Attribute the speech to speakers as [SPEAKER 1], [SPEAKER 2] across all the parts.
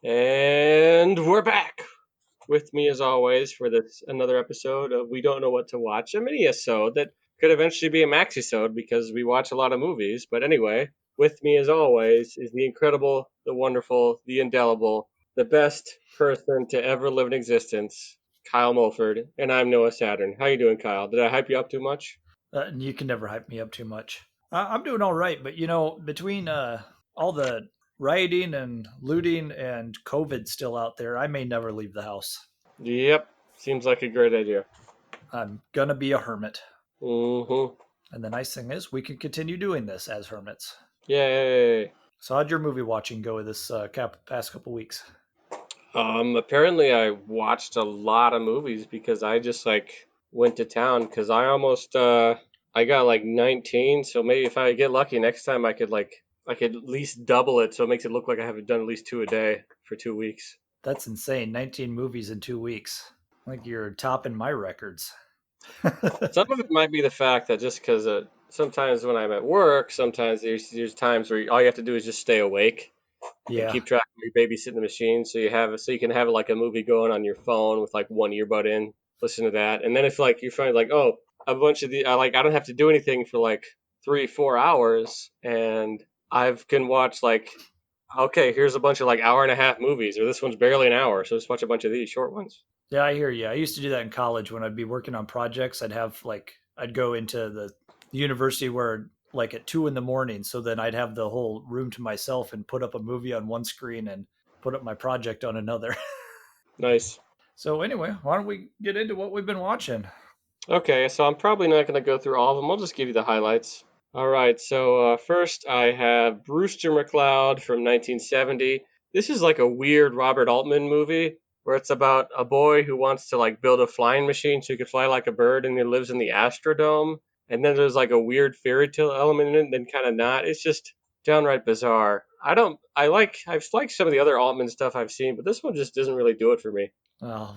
[SPEAKER 1] And we're back with me as always for this another episode of We Don't Know What to Watch, a mini-isode that could eventually be a maxi-sode because we watch a lot of movies. But anyway, with me as always is the incredible, the wonderful, the indelible, the best person to ever live in existence, Kyle Mulford, and I'm Noah Saturn. How you doing, Kyle? Did I hype you up too much?
[SPEAKER 2] You can never hype me up too much. I'm doing all right, but between all the rioting and looting and COVID still out there, I may never leave the house.
[SPEAKER 1] Yep, seems like a great idea.
[SPEAKER 2] I'm gonna be a hermit.
[SPEAKER 1] Mm-hmm.
[SPEAKER 2] And the nice thing is, we can continue doing this as hermits.
[SPEAKER 1] Yay.
[SPEAKER 2] So, how'd your movie watching go this past couple weeks?
[SPEAKER 1] Apparently I watched a lot of movies because I just like went to town because I got like 19, so maybe if I get lucky next time I could at least double it so it makes it look like I haven't done at least two a day for 2 weeks.
[SPEAKER 2] That's insane. 19 movies in 2 weeks. Like you're topping my records.
[SPEAKER 1] Some of it might be the fact that just because sometimes when I'm at work, sometimes there's times where all you have to do is just stay awake and
[SPEAKER 2] Yeah.
[SPEAKER 1] keep track of your babysitting the machine. So you can have like a movie going on your phone with like one earbud in, listen to that, and then if like you find like a bunch of the I don't have to do anything for like 3-4 hours, and I can watch like okay, here's a bunch of like hour and a half movies, or this one's barely an hour, so just watch a bunch of these short ones.
[SPEAKER 2] Yeah, I hear you. I used to do that in college when I'd be working on projects. I'd go into the university where like at 2 in the morning. So then I'd have the whole room to myself and put up a movie on one screen and put up my project on another.
[SPEAKER 1] Nice.
[SPEAKER 2] So anyway, why don't we get into what we've been watching?
[SPEAKER 1] Okay, so I'm probably not going to go through all of them. I'll just give you the highlights. All right, so first I have Brewster McCloud from 1970. This is like a weird Robert Altman movie where it's about a boy who wants to like build a flying machine so he could fly like a bird, and he lives in the Astrodome. And then there's like a weird fairy tale element in it, and then kind of not. It's just downright bizarre. I've liked some of the other Altman stuff I've seen, but this one just doesn't really do it for me.
[SPEAKER 2] Oh,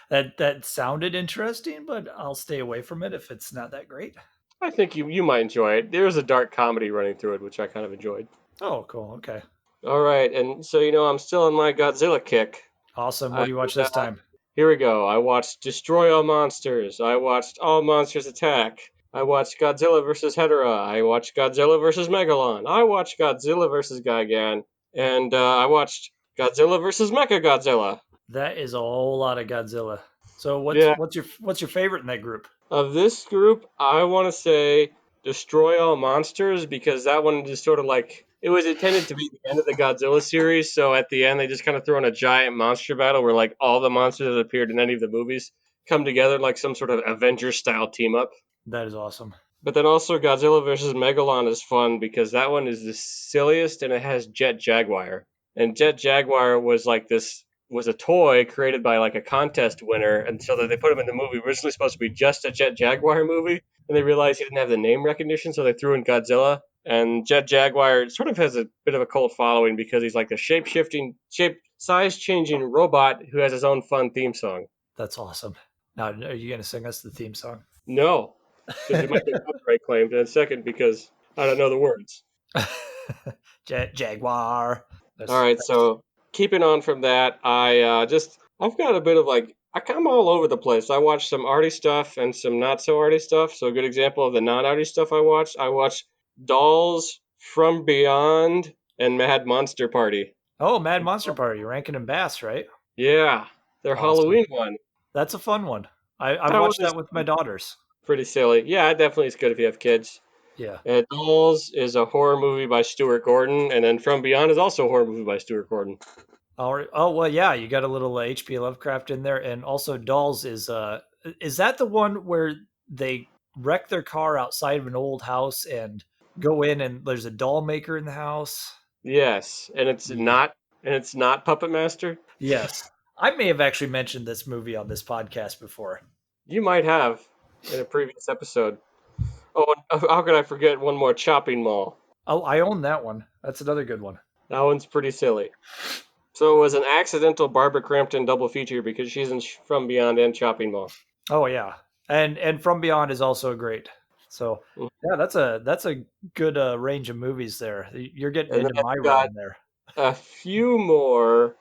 [SPEAKER 2] that sounded interesting, but I'll stay away from it if it's not that great.
[SPEAKER 1] I think you might enjoy it. There's a dark comedy running through it, which I kind of enjoyed.
[SPEAKER 2] Oh, cool. Okay.
[SPEAKER 1] All right, and so I'm still on my Godzilla kick.
[SPEAKER 2] Awesome. What
[SPEAKER 1] I
[SPEAKER 2] do you watch this time?
[SPEAKER 1] Here we go. I watched Destroy All Monsters. I watched All Monsters Attack. I watched Godzilla vs. Hedorah. I watched Godzilla vs. Megalon. I watched Godzilla vs. Gigan, and I watched Godzilla vs. Mechagodzilla.
[SPEAKER 2] That is a whole lot of Godzilla. So
[SPEAKER 1] Yeah,
[SPEAKER 2] what's your favorite in that group?
[SPEAKER 1] of this group, I want to say Destroy All Monsters because that one just sort of like it was intended to be the end of the Godzilla series. So at the end, they just kind of throw in a giant monster battle where like all the monsters that appeared in any of the movies come together like some sort of Avengers style team up.
[SPEAKER 2] That is awesome.
[SPEAKER 1] But then also Godzilla versus Megalon is fun because that one is the silliest and it has Jet Jaguar. And Jet Jaguar was a toy created by like a contest winner, and so that they put him in the movie. Originally supposed to be just a Jet Jaguar movie, and they realized he didn't have the name recognition, so they threw in Godzilla. And Jet Jaguar sort of has a bit of a cult following because he's like a size changing robot who has his own fun theme song.
[SPEAKER 2] That's awesome. Now, are you going to sing us the theme song?
[SPEAKER 1] No, because it might get copyright claimed, and second because I don't know the words.
[SPEAKER 2] Jaguar.
[SPEAKER 1] All
[SPEAKER 2] That's,
[SPEAKER 1] right,
[SPEAKER 2] that's
[SPEAKER 1] so keeping on from that, I've got a bit of like I'm all over the place. I watched some arty stuff and some not so arty stuff. So a good example of the non arty stuff I watched Dolls from Beyond and Mad Monster Party.
[SPEAKER 2] oh, Mad Monster Party, Rankin and Bass, right?
[SPEAKER 1] Yeah, their
[SPEAKER 2] Awesome.
[SPEAKER 1] Halloween one.
[SPEAKER 2] That's a fun one. I've
[SPEAKER 1] That one
[SPEAKER 2] watched
[SPEAKER 1] is
[SPEAKER 2] that with my daughters.
[SPEAKER 1] pretty silly. Yeah, it definitely is good if you have kids.
[SPEAKER 2] Yeah.
[SPEAKER 1] And Dolls is a horror movie by Stuart Gordon, and then From Beyond is also a horror movie by Stuart Gordon.
[SPEAKER 2] All right. Oh well, yeah. You got a little H.P. Lovecraft in there, and also Dolls is that the one where they wreck their car outside of an old house and go in and there's a doll maker in the house?
[SPEAKER 1] Yes,
[SPEAKER 2] Yeah.
[SPEAKER 1] and it's not Puppet Master.
[SPEAKER 2] Yes. I may have actually mentioned this movie on this podcast before.
[SPEAKER 1] You might have in a previous episode. Oh, and how could I forget one more Chopping Mall?
[SPEAKER 2] Oh, I own that one. That's another good one.
[SPEAKER 1] That one's pretty silly. So it was an accidental Barbara Crampton double feature because she's in From Beyond and Chopping Mall.
[SPEAKER 2] Oh yeah. And From Beyond is also great. So
[SPEAKER 1] Mhm.
[SPEAKER 2] yeah, that's a good range of movies there. You're getting
[SPEAKER 1] And then
[SPEAKER 2] into
[SPEAKER 1] I've
[SPEAKER 2] my
[SPEAKER 1] got
[SPEAKER 2] realm there.
[SPEAKER 1] a few more.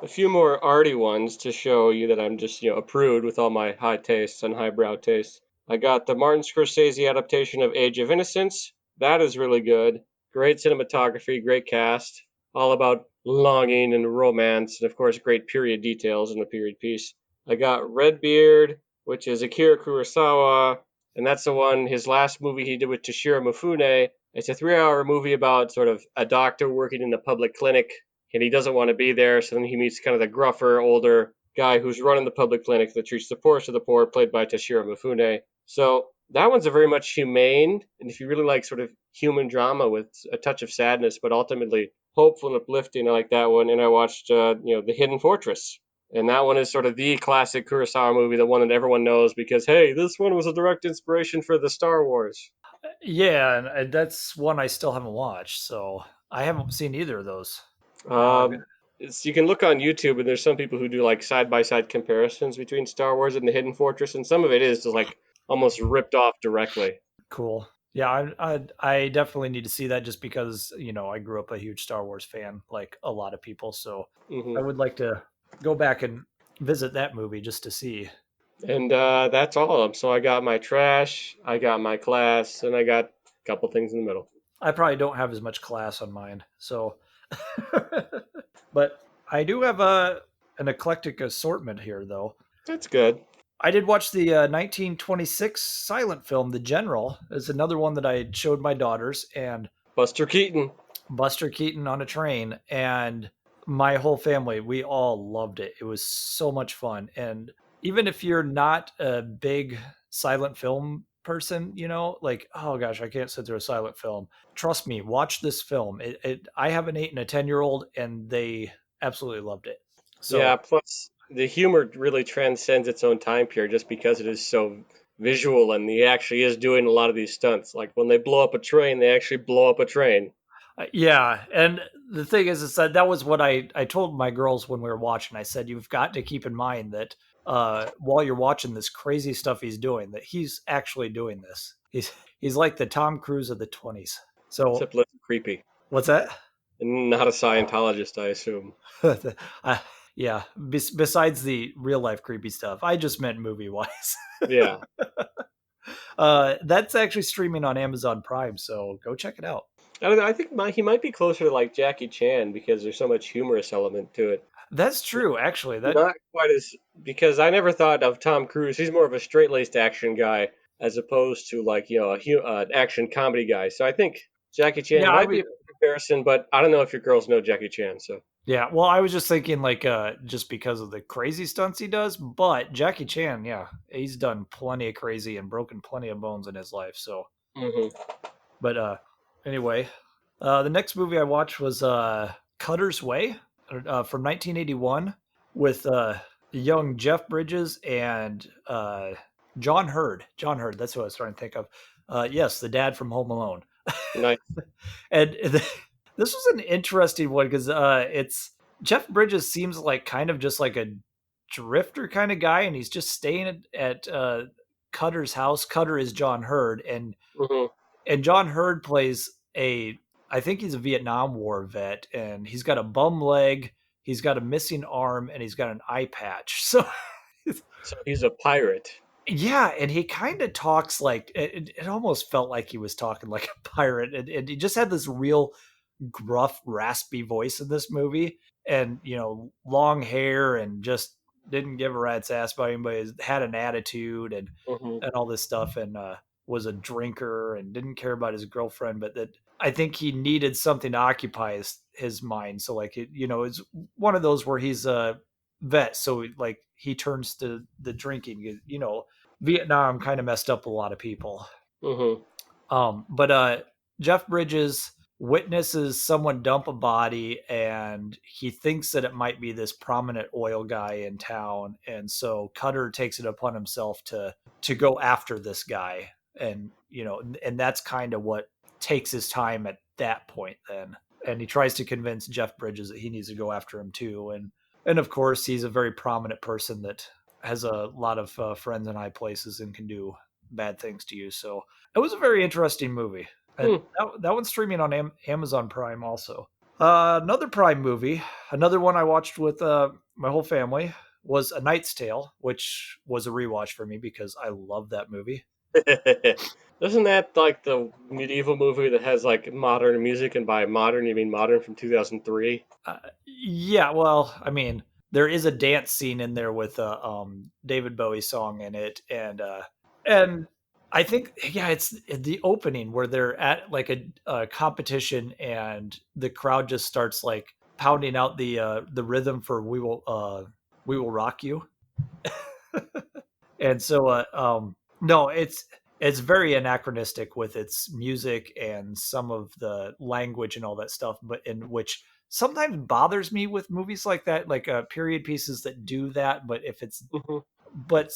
[SPEAKER 1] a few more arty ones to show you that I'm just, a prude with all my high tastes and highbrow tastes. I got the Martin Scorsese adaptation of Age of Innocence. That is really good. Great cinematography, great cast, all about longing and romance, and of course, great period details in the period piece. I got Redbeard, which is Akira Kurosawa, and that's the one, his last movie he did with Toshiro Mifune. It's a 3 hour movie about sort of a doctor working in the public clinic, and he doesn't want to be there. So then he meets kind of the gruffer, older guy who's running the public clinic that treats the poorest of the poor, played by Toshiro Mifune. So that one's a very much humane, and if you really like sort of human drama with a touch of sadness, but ultimately hopeful and uplifting, I like that one. And I watched, The Hidden Fortress. And that one is sort of the classic Kurosawa movie, the one that everyone knows because, hey, this one was a direct inspiration for the Star Wars.
[SPEAKER 2] Yeah, and that's one I still haven't watched, so I haven't seen either of those. Now I've got.
[SPEAKER 1] Um, you can look on YouTube, and there's some people who do like side by side comparisons between Star Wars and the Hidden Fortress, and some of it is just like almost ripped off directly.
[SPEAKER 2] Cool. Yeah, I definitely need to see that just because I grew up a huge Star Wars fan, like a lot of people. So
[SPEAKER 1] Hmm.
[SPEAKER 2] I would like to go back and visit that movie just to see.
[SPEAKER 1] And that's all of them. So I got my trash, I got my class, and I got a couple things in the middle.
[SPEAKER 2] I probably don't have as much class on mine, so but I do have an eclectic assortment here, though.
[SPEAKER 1] That's good.
[SPEAKER 2] I did watch the 1926 silent film, The General. It's another one that I showed my daughters, and
[SPEAKER 1] Buster Keaton.
[SPEAKER 2] Buster Keaton on a train, and my whole family, we all loved it. It was so much fun. And even if you're not a big silent film person, like, oh gosh, I can't sit through a silent film. Trust me, watch this film. I have an 8 and a 10-year-old, and they absolutely loved it.
[SPEAKER 1] Yeah,
[SPEAKER 2] So
[SPEAKER 1] plus the humor really transcends its own time period just because it is so visual and he actually is doing a lot of these stunts. Like when they blow up a train, they actually blow up a train.
[SPEAKER 2] yeah, and the thing is that was what I told my girls when we were watching. I said, you've got to keep in mind that while you're watching this crazy stuff he's doing, that he's actually doing this. He's like the Tom Cruise of the 20s. So
[SPEAKER 1] Except less creepy.
[SPEAKER 2] what's that?
[SPEAKER 1] And not a Scientologist, I assume.
[SPEAKER 2] uh, yeah. Besides the real life creepy stuff, I just meant movie wise.
[SPEAKER 1] Yeah.
[SPEAKER 2] That's actually streaming on Amazon Prime, so go check it out.
[SPEAKER 1] I don't know. I think he might be closer to like Jackie Chan because there's so much humorous element to it.
[SPEAKER 2] That's true, actually. That
[SPEAKER 1] Not quite as because I never thought of Tom Cruise. He's more of a straight-laced action guy as opposed to like an action comedy guy. So I think Jackie Chan
[SPEAKER 2] yeah, I
[SPEAKER 1] might
[SPEAKER 2] was
[SPEAKER 1] be a comparison, but I don't know if your girls know Jackie Chan. So
[SPEAKER 2] Yeah, well, I was just thinking like just because of the crazy stunts he does, but Jackie Chan, yeah, he's done plenty of crazy and broken plenty of bones in his life. So,
[SPEAKER 1] hmm.
[SPEAKER 2] but anyway, the next movie I watched was Cutter's Way from 1981 with young Jeff Bridges and John Hurd. John Hurd, that's what I was trying to think of. Yes, the dad from Home Alone.
[SPEAKER 1] Nice.
[SPEAKER 2] And this was an interesting one because it's Jeff Bridges seems like kind of just like a drifter kind of guy, and he's just staying at Cutter's house. Cutter is John Hurd,
[SPEAKER 1] Hmm.
[SPEAKER 2] and John Hurd plays I think he's a Vietnam War vet, and he's got a bum leg, he's got a missing arm, and he's got an eye patch. So
[SPEAKER 1] So he's a pirate.
[SPEAKER 2] yeah, and he kind of talks like it almost felt like he was talking like a pirate, and he just had this real gruff, raspy voice in this movie, and long hair, and just didn't give a rat's ass about anybody. Had an attitude
[SPEAKER 1] Hmm.
[SPEAKER 2] and all this stuff, and was a drinker and didn't care about his girlfriend, but that I think he needed something to occupy his mind. So like it's one of those where he's a vet, so like he turns to the drinking. Vietnam kind of messed up a lot of people.
[SPEAKER 1] Hmm.
[SPEAKER 2] But Jeff Bridges witnesses someone dump a body, and he thinks that it might be this prominent oil guy in town, and so Cutter takes it upon himself to go after this guy, and and that's kind of what takes his time at that point then. And he tries to convince Jeff Bridges that he needs to go after him too, and of course he's a very prominent person that has a lot of friends in high places and can do bad things to you. So it was a very interesting movie. And
[SPEAKER 1] Hmm.
[SPEAKER 2] that one's streaming on Amazon Prime also. Another Prime movie, another one I watched with my whole family was A Knight's Tale, which was a rewatch for me because I love that movie.
[SPEAKER 1] Isn't that like the medieval movie that has like modern music, and by modern you mean modern from 2003?
[SPEAKER 2] Yeah, well, I mean, there is a dance scene in there with a David Bowie song in it, and I think yeah, it's the opening where they're at like a competition, and the crowd just starts like pounding out the rhythm for We Will Rock You, and so no, it's very anachronistic with its music and some of the language and all that stuff, but in which sometimes bothers me with movies like that, like period pieces that do that. But if it's
[SPEAKER 1] Hmm.
[SPEAKER 2] but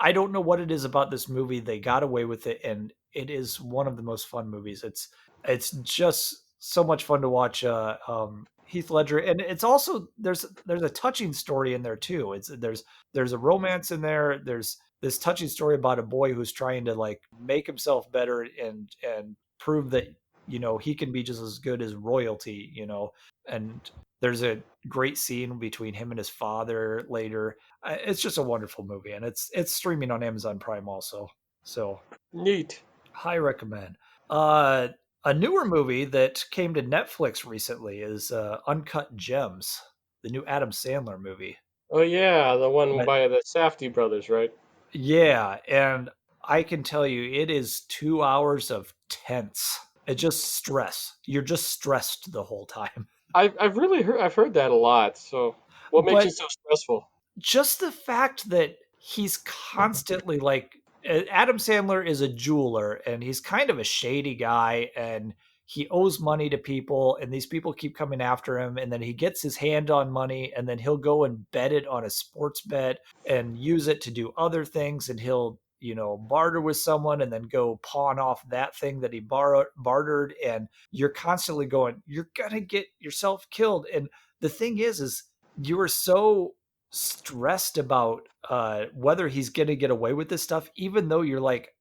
[SPEAKER 2] I don't know what it is about this movie. They got away with it, and it is one of the most fun movies. It's just so much fun to watch. Heath Ledger, and it's also there's a touching story in there too. It's there's a romance in there. There's this touching story about a boy who's trying to like make himself better and prove that he can be just as good as royalty. And there's a great scene between him and his father later. It's just a wonderful movie, and it's streaming on Amazon Prime also. So
[SPEAKER 1] Neat.
[SPEAKER 2] high recommend. Uh, a newer movie that came to Netflix recently is Uncut Gems, the new Adam Sandler movie.
[SPEAKER 1] Oh yeah, the one
[SPEAKER 2] But
[SPEAKER 1] by the Safdie brothers, right?
[SPEAKER 2] yeah, and I can tell you, it is 2 hours of tense. It just stress. You're just stressed the whole time.
[SPEAKER 1] I've heard that a lot. So what makes
[SPEAKER 2] But
[SPEAKER 1] it so stressful?
[SPEAKER 2] just the fact that he's constantly like Adam Sandler is a jeweler and he's kind of a shady guy and he owes money to people and these people keep coming after him and then he gets his hand on money and then he'll go and bet it on a sports bet and use it to do other things and he'll barter with someone and then go pawn off that thing that he bartered and you're constantly going you're gonna get yourself killed and the thing is you are so stressed about whether he's going to get away with this stuff, even though you're like,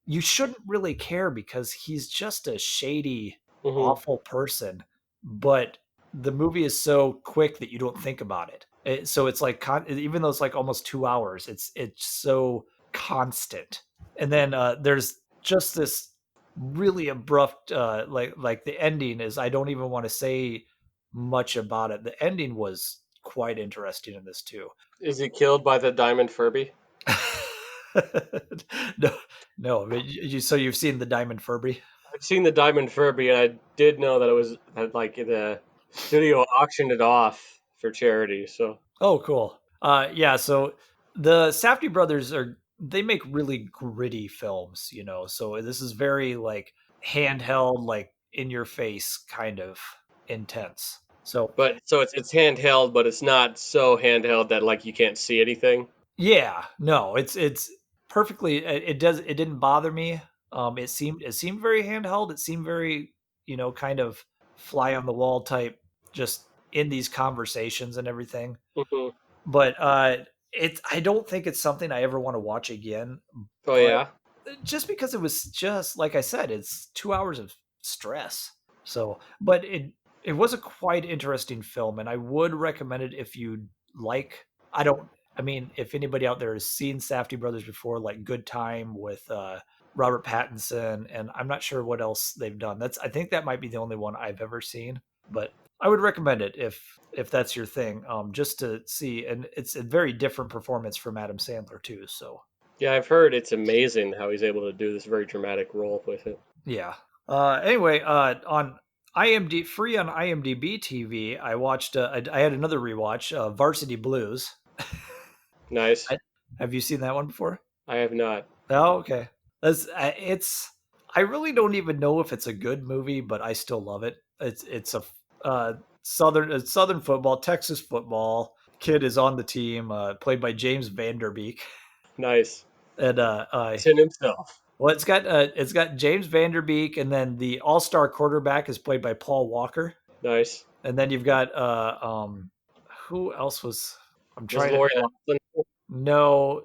[SPEAKER 2] you shouldn't really care because he's just a shady,
[SPEAKER 1] Hmm.
[SPEAKER 2] awful person. But the movie is so quick that you don't think about it. So it's like, even though it's like almost 2 hours, it's so constant. And then there's just this really abrupt, like the ending is. I don't even want to say much about it. The ending was quite interesting in this too.
[SPEAKER 1] Is he killed by the Diamond Furby?
[SPEAKER 2] No, no. So you've seen the Diamond Furby?
[SPEAKER 1] I've seen the Diamond Furby, and I did know that it was that like the studio auctioned it off for charity. So,
[SPEAKER 2] Oh, cool. Yeah. So the Safdie brothers they make really gritty films, So this is very like handheld, like in your face, kind of intense. So
[SPEAKER 1] so it's handheld, but it's not so handheld that like you can't see anything.
[SPEAKER 2] yeah, no, it's perfectly. It didn't bother me. It seemed very handheld. It seemed very kind of fly on the wall type, just in these conversations and everything.
[SPEAKER 1] Hmm.
[SPEAKER 2] But I don't think it's something I ever want to watch again.
[SPEAKER 1] Oh
[SPEAKER 2] But
[SPEAKER 1] yeah,
[SPEAKER 2] just because it was just like I said, it's 2 hours of stress. So, but it was a quite interesting film, and I would recommend it if you like. I don't. I mean, if anybody out there has seen Safdie Brothers before, like Good Time with Robert Pattinson, and I'm not sure what else they've done. I think that might be the only one I've ever seen, but I would recommend it if that's your thing, just to see. And it's a very different performance from Adam Sandler too. So
[SPEAKER 1] yeah. I've heard it's amazing how he's able to do this very dramatic role with it.
[SPEAKER 2] yeah. Anyway, on IMD free on IMDb TV, I watched. I had another rewatch, Varsity Blues.
[SPEAKER 1] Nice.
[SPEAKER 2] I, have you seen that one before?
[SPEAKER 1] I have not.
[SPEAKER 2] Oh, okay. It's. I really don't even know if it's a good movie, but I still love it. It's a southern football, Texas football. Kid is on the team, played by James Vanderbeek,
[SPEAKER 1] Nice.
[SPEAKER 2] and
[SPEAKER 1] Tin himself.
[SPEAKER 2] well, it's got James Vanderbeek, and then the All Star quarterback is played by Paul Walker,
[SPEAKER 1] Nice.
[SPEAKER 2] and then you've got who else was? I'm
[SPEAKER 1] Was
[SPEAKER 2] trying to
[SPEAKER 1] Lori Loughlin?
[SPEAKER 2] no,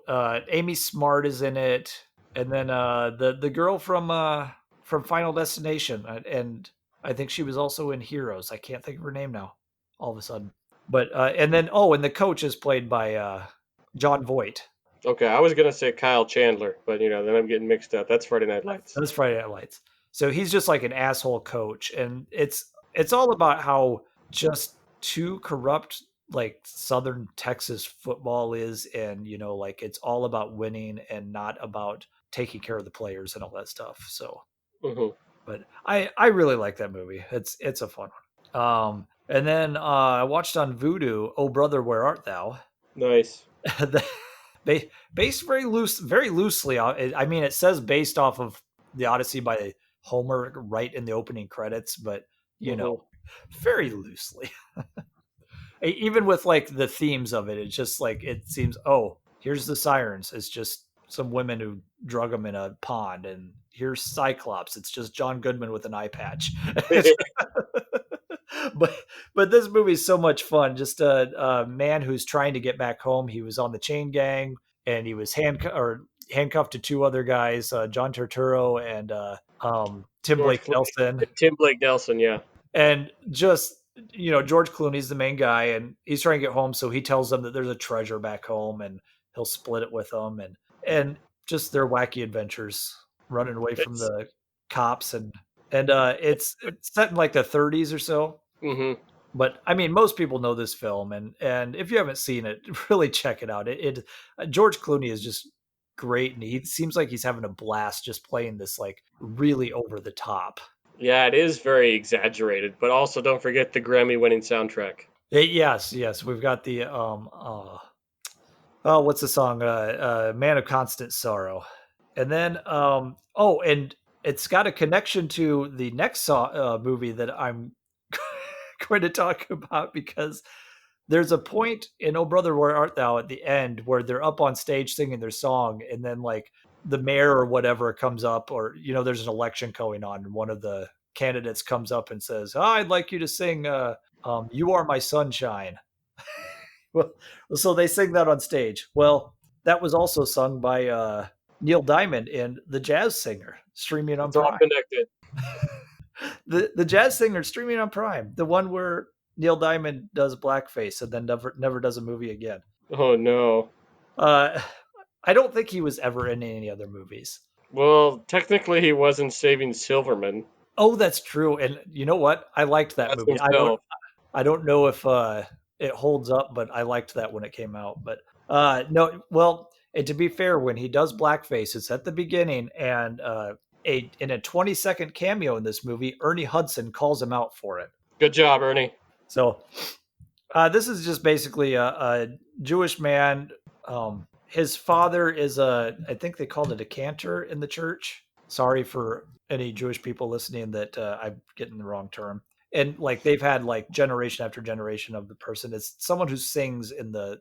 [SPEAKER 2] Amy Smart is in it, and then the girl from Final Destination, and I think she was also in Heroes. I can't think of her name now. All of a sudden, but and then and the coach is played by John Voight.
[SPEAKER 1] Okay, I was gonna say Kyle Chandler, but then I'm getting mixed up. That's Friday Night Lights.
[SPEAKER 2] That's Friday Night Lights. So he's just like an asshole coach, and it's all about how just too corrupt like Southern Texas football is, and like it's all about winning and not about taking care of the players and all that stuff. So,
[SPEAKER 1] Hmm.
[SPEAKER 2] but I really like that movie. It's a fun one. And then I watched on Vudu, "Oh Brother, Where Art Thou?"
[SPEAKER 1] Nice.
[SPEAKER 2] Based very loosely. I mean, it says based off of the Odyssey by Homer right in the opening credits, but you know,
[SPEAKER 1] Hmm.
[SPEAKER 2] very loosely. Even with like the themes of it, it's just like it seems. Oh, here's the sirens. It's just some women who drug them in a pond, and here's Cyclops. It's just John Goodman with an eye patch. but but this movie is so much fun. Just a man who's trying to get back home. He was on the chain gang, and he was handcuffed to two other guys, John Turturro and Tim
[SPEAKER 1] George
[SPEAKER 2] Blake
[SPEAKER 1] Clooney,
[SPEAKER 2] Nelson,
[SPEAKER 1] Tim Blake Nelson, yeah.
[SPEAKER 2] and just George Clooney's the main guy, and he's trying to get home. So he tells them that there's a treasure back home, and he'll split it with them, and just their wacky adventures running away from
[SPEAKER 1] It's
[SPEAKER 2] the cops and it's set in like the 30s or so.
[SPEAKER 1] hmm
[SPEAKER 2] But I mean, most people know this film, and if you haven't seen it, really check it out. George Clooney is just great, and he seems like he's having a blast just playing this like really over the top.
[SPEAKER 1] Yeah, it is very exaggerated, but also don't forget the Grammy-winning soundtrack.
[SPEAKER 2] Yes, we've got the oh, what's the song? Man of Constant Sorrow, and then and it's got a connection to the next movie that I'm going to talk about because there's a point in "Oh Brother, Where Art Thou" at the end where they're up on stage singing their song, and then like the mayor or whatever comes up, or there's an election going on, and one of the candidates comes up and says, "Oh, I'd like you to sing You Are My Sunshine." Well, so they sing that on stage. Well, that was also sung by Neil Diamond in The Jazz Singer, streaming on
[SPEAKER 1] It's all
[SPEAKER 2] Prime.
[SPEAKER 1] connected.
[SPEAKER 2] The Jazz Singer streaming on Prime, the one where Neil Diamond does blackface and then never does a movie again.
[SPEAKER 1] Oh no.
[SPEAKER 2] Uh, I don't think he was ever in any other movies.
[SPEAKER 1] Well, technically he wasn't Saving Silverman.
[SPEAKER 2] Oh, that's true. And you know what? I liked that
[SPEAKER 1] That's
[SPEAKER 2] movie.
[SPEAKER 1] himself.
[SPEAKER 2] I don't know if it holds up, but I liked that when it came out. But no, well, and to be fair, when he does blackface, it's at the beginning, and in a 20-second cameo in this movie, Ernie Hudson calls him out for it.
[SPEAKER 1] Good job, Ernie.
[SPEAKER 2] So this is just basically a Jewish man. His father is I think they called it a cantor in the church. Sorry for any Jewish people listening that I'm getting the wrong term. And like they've had like generation after generation of the person. It's someone who sings in the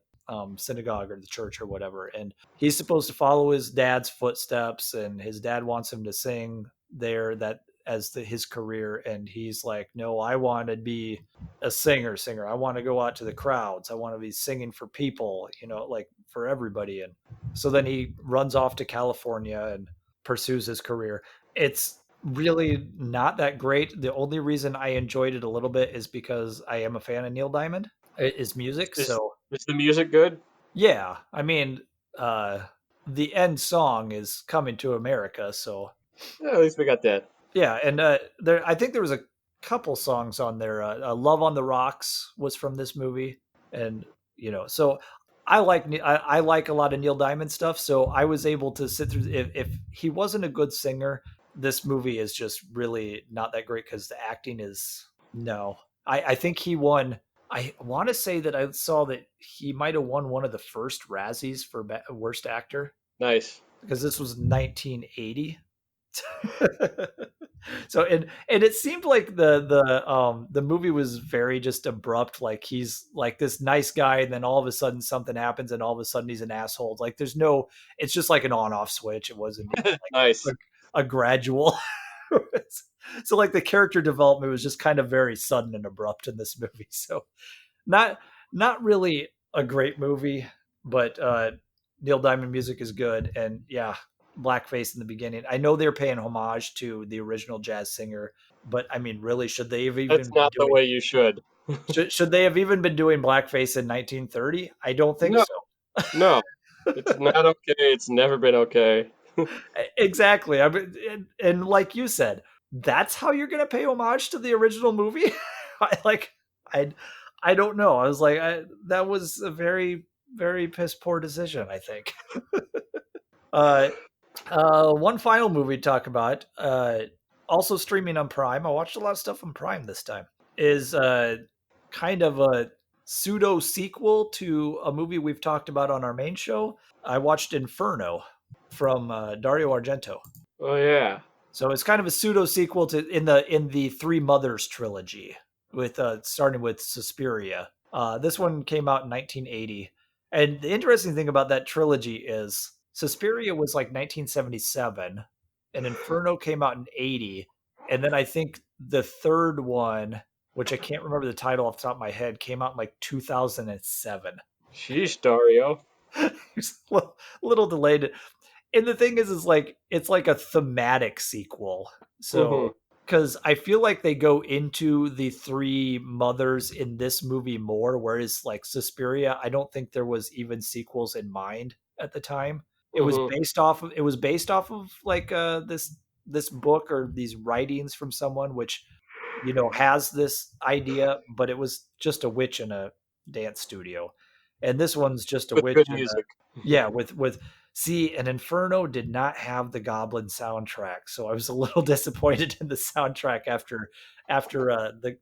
[SPEAKER 2] synagogue or the church or whatever. And he's supposed to follow his dad's footsteps, and his dad wants him to sing there that as his career. And he's like, no, I want to be a singer. I want to go out to the crowds. I want to be singing for people, like for everybody. And so then he runs off to California and pursues his career. It's really not that great. The only reason I enjoyed it a little bit is because I am a fan of Neil Diamond, his music.
[SPEAKER 1] Is,
[SPEAKER 2] So
[SPEAKER 1] is the music good?
[SPEAKER 2] yeah, I mean, uh, the end song is "Coming to America," so
[SPEAKER 1] Yeah, at least we got that.
[SPEAKER 2] yeah, and I think there was a couple songs on there. "Love on the Rocks" was from this movie, and so I like a lot of Neil Diamond stuff. So I was able to sit through. If he wasn't a good singer, this movie is just really not that great because the acting is no. I think he won. I want to say that I saw that he might have won one of the first Razzies for worst actor
[SPEAKER 1] Nice.
[SPEAKER 2] because this was 1980. So and it seemed like the movie was very just abrupt. Like he's like this nice guy, and then all of a sudden something happens, and all of a sudden he's an asshole. Like there's no, it's just like an on off switch. It wasn't even
[SPEAKER 1] Nice.
[SPEAKER 2] like a gradual. So like the character development was just kind of very sudden and abrupt in this movie. So not not really a great movie, but Neil Diamond music is good, and yeah, blackface in the beginning. I know they're paying homage to the original jazz singer, but I mean, really, should they have
[SPEAKER 1] That's
[SPEAKER 2] even been
[SPEAKER 1] not the
[SPEAKER 2] doing?
[SPEAKER 1] way you should.
[SPEAKER 2] Should they have even been doing blackface in 1930? I don't think
[SPEAKER 1] No,
[SPEAKER 2] so.
[SPEAKER 1] no, it's not okay. It's never been okay.
[SPEAKER 2] Exactly. I mean, and like you said, that's how you're gonna pay homage to the original movie. Like, I, I don't know. I was like, that was a very, very piss poor decision. I think. Uh, one final movie to talk about. Also streaming on Prime. I watched a lot of stuff on Prime this time. Is kind of a pseudo sequel to a movie we've talked about on our main show. I watched Inferno from Dario Argento.
[SPEAKER 1] Oh yeah,
[SPEAKER 2] So it's kind of a pseudo sequel to in the Three Mothers trilogy, with starting with Suspiria. This one came out in 1980, and the interesting thing about that trilogy is Suspiria was like 1977, and Inferno came out in 80, and then I think the third one, which I can't remember the title off the top of my head, came out in like 2007.
[SPEAKER 1] sheesh, Dario.
[SPEAKER 2] It's a little delayed, and the thing is like it's like a thematic sequel.
[SPEAKER 1] Hmm.
[SPEAKER 2] So because I feel like they go into the three mothers in this movie more, whereas like Suspiria, I don't think there was even sequels in mind at the time.
[SPEAKER 1] Hmm.
[SPEAKER 2] It was based off of like this book or these writings from someone which has this idea, but it was just a witch in a dance studio. And this one's just a
[SPEAKER 1] With
[SPEAKER 2] witch
[SPEAKER 1] good
[SPEAKER 2] in a
[SPEAKER 1] music.
[SPEAKER 2] yeah, with see, an Inferno did not have the Goblin soundtrack, so I was a little disappointed in the soundtrack after the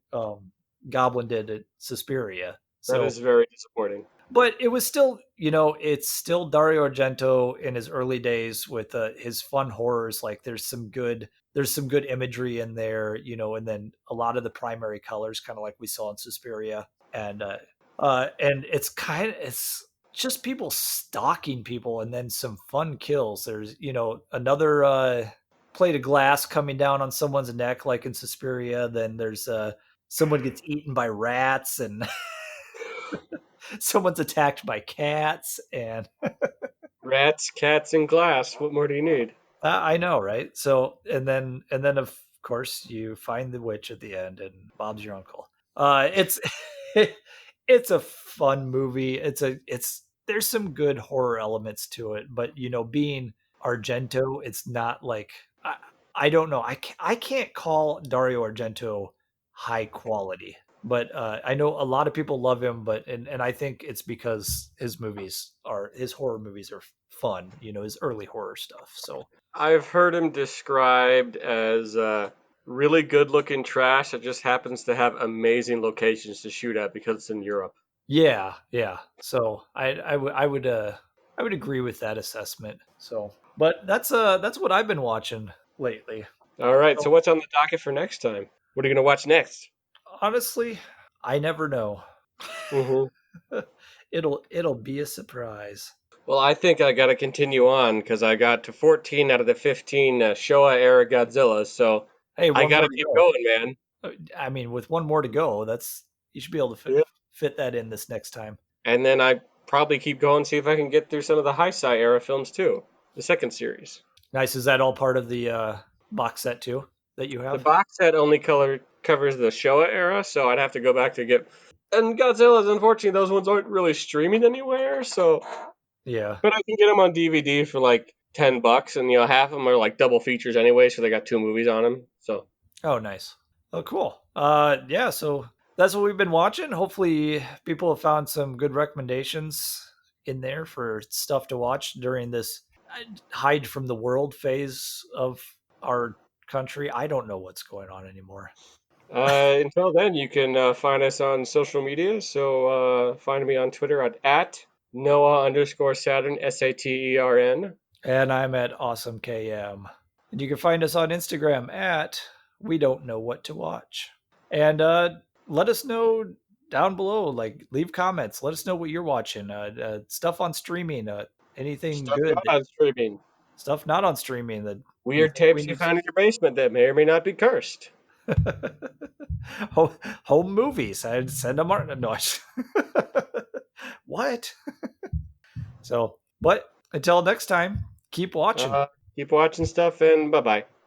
[SPEAKER 2] Goblin did at Suspiria.
[SPEAKER 1] That
[SPEAKER 2] So,
[SPEAKER 1] is very disappointing.
[SPEAKER 2] but it was still, it's still Dario Argento in his early days with his fun horrors. Like there's some good imagery in there, and then a lot of the primary colors, kind of like we saw in Suspiria, and it's just people stalking people, and then some fun kills. There's another plate of glass coming down on someone's neck, like in Suspiria. Then there's someone gets eaten by rats, and someone's attacked by cats, and
[SPEAKER 1] Rats, cats, and glass. What more do you need?
[SPEAKER 2] I know, right? So, and then of course you find the witch at the end, and Bob's your uncle. It's it's a fun movie. It's there's some good horror elements to it, but being Argento, it's not like I don't know. I can't call Dario Argento high quality, but I know a lot of people love him. But and I think it's because his horror movies are fun. His early horror stuff. So
[SPEAKER 1] I've heard him described as really good looking trash that just happens to have amazing locations to shoot at because it's in Europe.
[SPEAKER 2] yeah, yeah. So I would agree with that assessment. So, but that's what I've been watching lately.
[SPEAKER 1] All right, so
[SPEAKER 2] So
[SPEAKER 1] what's on the docket for next time? What are you going to watch next?
[SPEAKER 2] honestly, I never know.
[SPEAKER 1] Hmm.
[SPEAKER 2] It'll be a surprise.
[SPEAKER 1] Well, I think I got to continue on because I got to 14 out of the 15 Showa era Godzilla, so
[SPEAKER 2] Hey,
[SPEAKER 1] I
[SPEAKER 2] one
[SPEAKER 1] got
[SPEAKER 2] more
[SPEAKER 1] to
[SPEAKER 2] to
[SPEAKER 1] keep
[SPEAKER 2] go.
[SPEAKER 1] going, man.
[SPEAKER 2] I mean, with one more to go, that's you should be able to
[SPEAKER 1] Yeah.
[SPEAKER 2] fit that in this next time.
[SPEAKER 1] And then I probably keep going, see if I can get through some of the Heisei era films too, the second series.
[SPEAKER 2] Nice. Is that all part of the box set too that you
[SPEAKER 1] The
[SPEAKER 2] have?
[SPEAKER 1] box set only covers the Showa era, so I'd have to go back to get. And Godzilla's, unfortunately, those ones aren't really streaming anywhere, so.
[SPEAKER 2] Yeah.
[SPEAKER 1] But I can get them on DVD for like $10, and half of them are like double features anyway, so they got two movies on them. So
[SPEAKER 2] Oh, nice. Oh, cool. Yeah. So that's what we've been watching. Hopefully, people have found some good recommendations in there for stuff to watch during this hide from the world phase of our country. I don't know what's going on anymore.
[SPEAKER 1] until then, you can find us on social media. So find me on Twitter at Noah_Saturn SATERN.
[SPEAKER 2] And I'm at Awesome KM. And you can find us on Instagram at We Don't Know What to Watch. And let us know down below. Like, leave comments. Let us know what you're watching. Stuff on streaming. Anything
[SPEAKER 1] Stuff
[SPEAKER 2] good.
[SPEAKER 1] not on streaming.
[SPEAKER 2] Stuff not on streaming that you
[SPEAKER 1] Weird
[SPEAKER 2] think we
[SPEAKER 1] tapes you
[SPEAKER 2] need.
[SPEAKER 1] found in your basement that may or may not be cursed.
[SPEAKER 2] Home movies. I'd send them. No. What? So, but until next time, keep watching.
[SPEAKER 1] Uh, keep watching stuff, and bye bye.